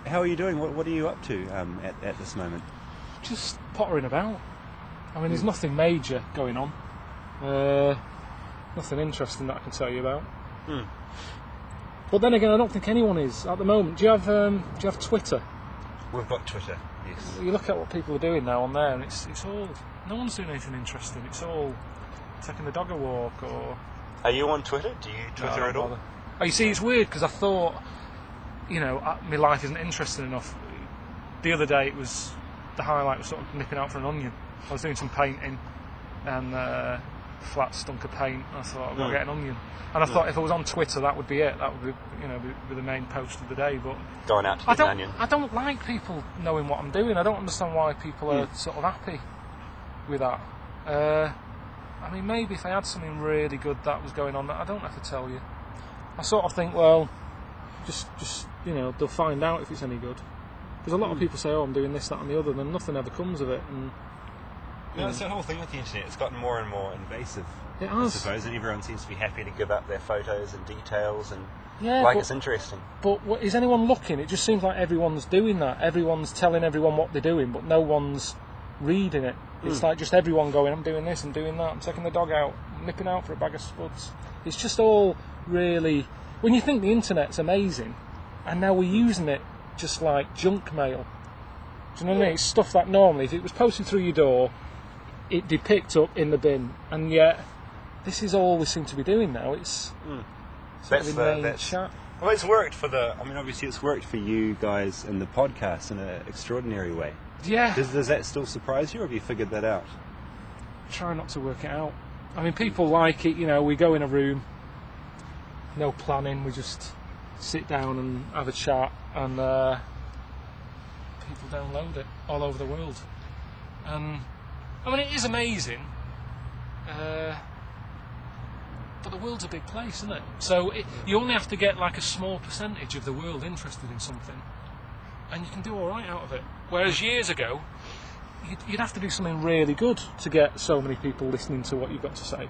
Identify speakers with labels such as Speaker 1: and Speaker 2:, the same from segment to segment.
Speaker 1: how are you doing? What are you up to at this moment?
Speaker 2: Just pottering about. I mean, there's nothing major going on. Nothing interesting that I can tell you about. But then again, I don't think anyone is at the moment. Do you have Twitter?
Speaker 1: We've got Twitter. Yes.
Speaker 2: You look at what people are doing now on there, and it's all. No one's doing anything interesting. It's all taking the dog a walk or.
Speaker 1: Are you on Twitter? Do you Twitter at all?
Speaker 2: Oh, you see, it's weird because I thought, my life isn't interesting enough. The other day, the highlight was sort of nipping out for an onion. I was doing some painting, and flat stunk of paint. I thought I've got to get an onion, and I thought if I was on Twitter, that would be it. That would be the main post of the day. But
Speaker 1: going out to get an onion.
Speaker 2: I don't like people knowing what I'm doing. I don't understand why people are sort of happy with that. I mean, maybe if I had something really good that was going on, I don't have to tell you. I sort of think, well, just they'll find out if it's any good. Because a lot of people say, oh, I'm doing this, that and the other, and then nothing ever comes of it. And
Speaker 1: that's the whole thing with the internet. It's gotten more and more invasive,
Speaker 2: it has.
Speaker 1: I suppose, and everyone seems to be happy to give up their photos and details and it's interesting.
Speaker 2: But is anyone looking? It just seems like everyone's doing that. Everyone's telling everyone what they're doing, but no one's reading it. It's like just everyone going, I'm doing this, I'm doing that, I'm taking the dog out, I'm nipping out for a bag of spuds. It's just all really... When you think the internet's amazing, and now we're using it just like junk mail. Do you know what I mean? It's stuff that normally, if it was posted through your door, it'd be picked up in the bin, and yet this is all we seem to be doing now. It's sort of inane chat.
Speaker 1: Well, it's worked obviously it's worked for you guys in the podcast in an extraordinary way.
Speaker 2: Yeah.
Speaker 1: Does that still surprise you, or have you figured that out?
Speaker 2: Try not to work it out. I mean, people like it, we go in a room, no planning, we just sit down and have a chat, and people download it all over the world. And I mean, it is amazing, but the world's a big place, isn't it? So you only have to get like a small percentage of the world interested in something, and you can do all right out of it. Whereas years ago, you'd have to do something really good to get so many people listening to what you've got to say.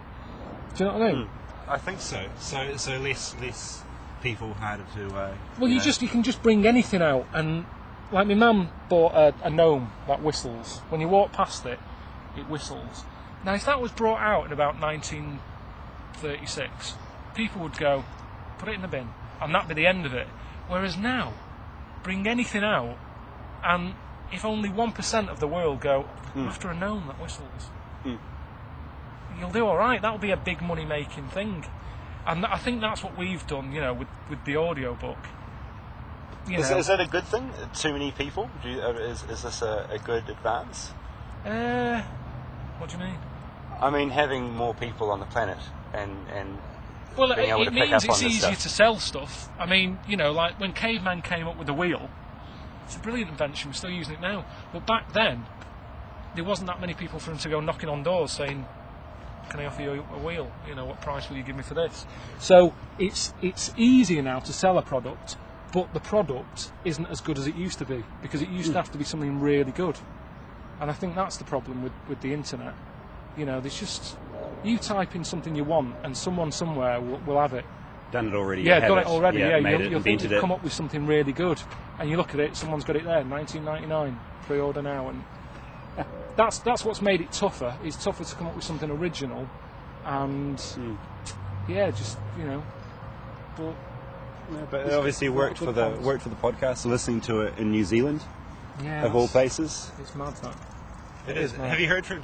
Speaker 2: Do you know what I mean?
Speaker 1: I think so. So less people harder to.
Speaker 2: Well, you can just bring anything out, and like my mum bought a gnome that whistles. When you walk past it, it whistles. Now, if that was brought out in about 1936, people would go, put it in the bin, and that'd be the end of it. Whereas now, bring anything out, and if only 1% of the world go, after a gnome that whistles, you'll do all right. That'll be a big money-making thing. And I think that's what we've done, with the audio book.
Speaker 1: Is that a good thing? Too many people? Is this a good advance?
Speaker 2: What do you mean?
Speaker 1: I mean, having more people on the planet and
Speaker 2: well,
Speaker 1: being able to pick
Speaker 2: means
Speaker 1: up on
Speaker 2: it's
Speaker 1: this
Speaker 2: easier
Speaker 1: stuff.
Speaker 2: to sell stuff. I mean, like when caveman came up with the wheel, it's a brilliant invention. We're still using it now. But back then, there wasn't that many people for him to go knocking on doors saying, "Can I offer you a wheel? What price will you give me for this?" So it's easier now to sell a product, but the product isn't as good as it used to be, because it used to have to be something really good. And I think that's the problem with the internet. There's just, you type in something you want and someone somewhere will have it.
Speaker 1: Done it already.
Speaker 2: Yeah, done it already.
Speaker 1: Yeah,
Speaker 2: you'll think you've come up with something really good, and you look at it, someone's got it there, 1999, pre-order now, and that's what's made it tougher. It's tougher to come up with something original, and but
Speaker 1: it obviously worked for the podcast. Listening to it in New Zealand, of all places.
Speaker 2: It's mad that.
Speaker 1: It is. Have you heard from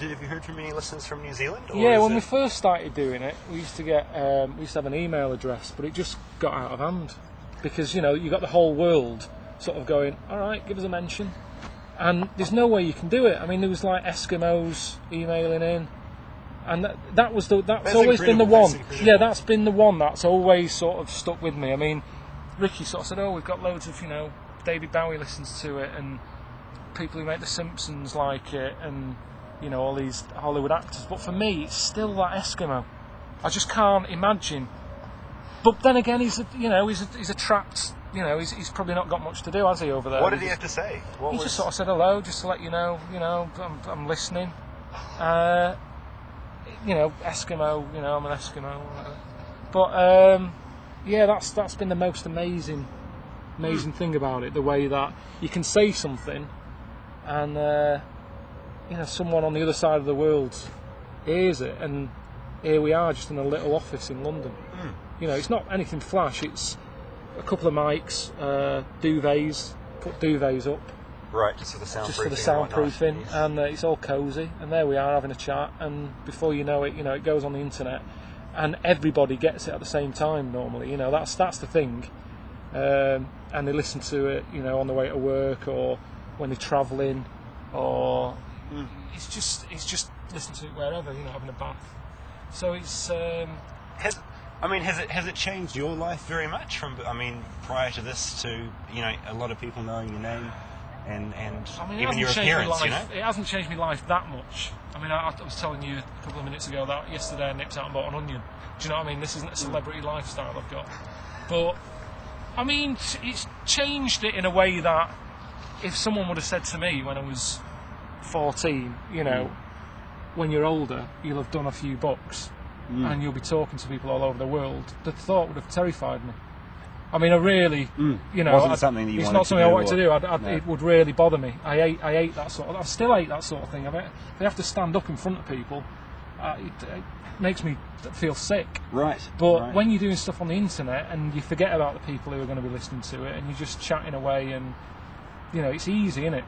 Speaker 1: any listeners from New Zealand? Or
Speaker 2: yeah, when we first started doing it, we used to have an email address, but it just got out of hand because you got the whole world sort of going, all right, give us a mention, and there's no way you can do it. I mean, there was like Eskimos emailing in, and that's always been the one. Yeah, that's been the one that's always sort of stuck with me. I mean, Ricky sort of said, oh, we've got loads of David Bowie listens to it, and people who make The Simpsons like it, and all these Hollywood actors. But for me, it's still that Eskimo. I just can't imagine. But then again, he's a trapped. He's probably not got much to do, has he, over there?
Speaker 1: What did he have to say?
Speaker 2: He just sort of said hello, just to let you know. I'm listening. Eskimo. I'm an Eskimo. But that's been the most amazing amazing thing about it, the way that you can say something and someone on the other side of the world hears it, and here we are just in a little office in London. It's not anything flash, it's a couple of mics, duvets, put duvets up.
Speaker 1: Right, just for the soundproofing.
Speaker 2: And it's all cosy, and there we are having a chat, and before you know it, it goes on the internet, and everybody gets it at the same time normally. That's the thing, and they listen to it, on the way to work or when they're travelling, or it's just listen to it wherever, having a bath. So it's.
Speaker 1: Has it changed your life very much from? Prior to this, to a lot of people knowing your name. And even your appearance,
Speaker 2: It hasn't changed my life that much. I was telling you a couple of minutes ago that yesterday I nipped out and bought an onion. Do you know what I mean? This isn't a celebrity lifestyle I've got. But, it's changed it in a way that if someone would have said to me when I was 14, when you're older, you'll have done a few books and you'll be talking to people all over the world, the thought would have terrified me. I really,
Speaker 1: wasn't something that you
Speaker 2: it's
Speaker 1: wanted
Speaker 2: not something
Speaker 1: to do,
Speaker 2: I wanted to do. No. It would really bother me. I hate that sort of. I still hate that sort of thing. They have to stand up in front of people. It makes me feel sick.
Speaker 1: Right.
Speaker 2: But when you're doing stuff on the internet and you forget about the people who are going to be listening to it, and you're just chatting away, and it's easy, isn't it?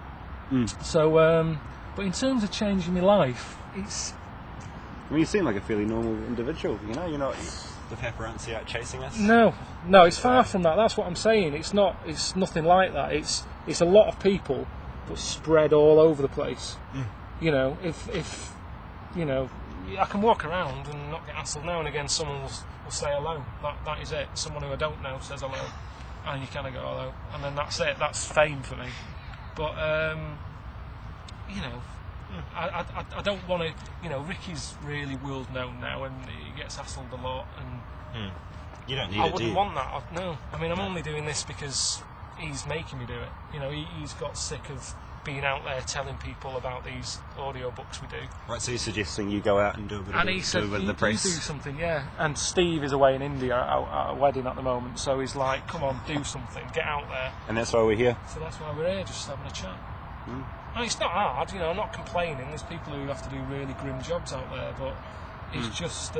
Speaker 2: So, but in terms of changing my life, it's.
Speaker 1: You seem like a fairly normal individual. You're not. The paparazzi out chasing us? No,
Speaker 2: it's far from that. That's what I'm saying. It's nothing like that. It's a lot of people, but spread all over the place. If I can walk around and not get hassled. Now and again, someone will say hello. That is it. Someone who I don't know says hello, and you kind of go hello, and then that's it. That's fame for me. But I don't want to. Ricky's really world known now, and he gets hassled a lot, and
Speaker 1: you don't need
Speaker 2: I wouldn't want that. No, I'm only doing this because he's making me do it. He's got sick of being out there telling people about these audio books we do.
Speaker 1: Right, so he's suggesting you go out and do a bit of the press.
Speaker 2: Do something, yeah. And Steve is away in India at a wedding at the moment, so he's like, come on, do something, get out there.
Speaker 1: And that's why we're here.
Speaker 2: So that's why we're here, just having a chat. It's not hard, I'm not complaining. There's people who have to do really grim jobs out there, but it's just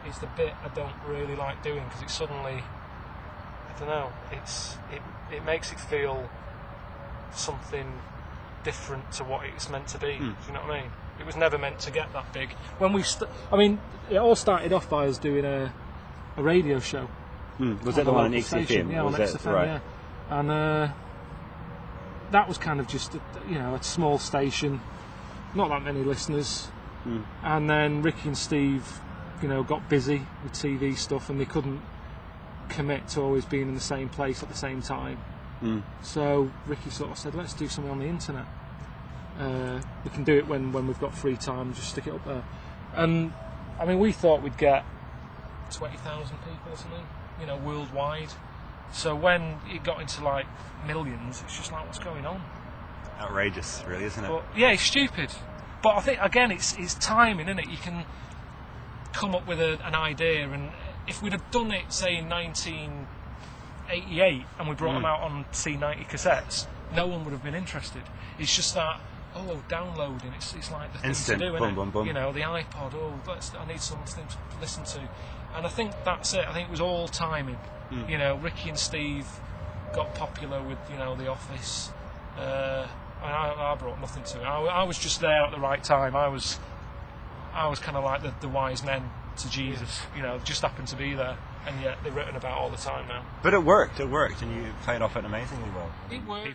Speaker 2: it's the bit I don't really like doing, because it suddenly, I don't know, it makes it feel something different to what it's meant to be. Do you know what I mean? It was never meant to get that big. When we, it all started off by us doing a radio show.
Speaker 1: Was that the one on XFM?
Speaker 2: Yeah, on XFM, right. Yeah. And that was kind of just a small station, not that many listeners. And then Ricky and Steve, got busy with TV stuff, and they couldn't commit to always being in the same place at the same time. So Ricky sort of said, let's do something on the internet. We can do it when we've got free time, just stick it up there. And we thought we'd get 20,000 people or something, worldwide. So when it got into like millions, it's just like, what's going on?
Speaker 1: Outrageous, really, isn't it?
Speaker 2: But, yeah, it's stupid. But I think, again, it's timing, isn't it? You can come up with an idea, and if we'd have done it, say, in 1988, and we brought them out on C90 cassettes, no one would have been interested. It's just that, downloading, it's like the thing
Speaker 1: instant,
Speaker 2: to do,
Speaker 1: boom,
Speaker 2: isn't
Speaker 1: boom, boom.
Speaker 2: it? The iPod, I need something to listen to. And I think that's it. I think it was all timing. Ricky and Steve got popular with, The Office. I brought nothing to it. I was just there at the right time. I was kind of like the wise men to Jesus. Just happened to be there, and yet they're written about all the time now.
Speaker 1: But it worked, and you played off it amazingly well.
Speaker 2: It worked.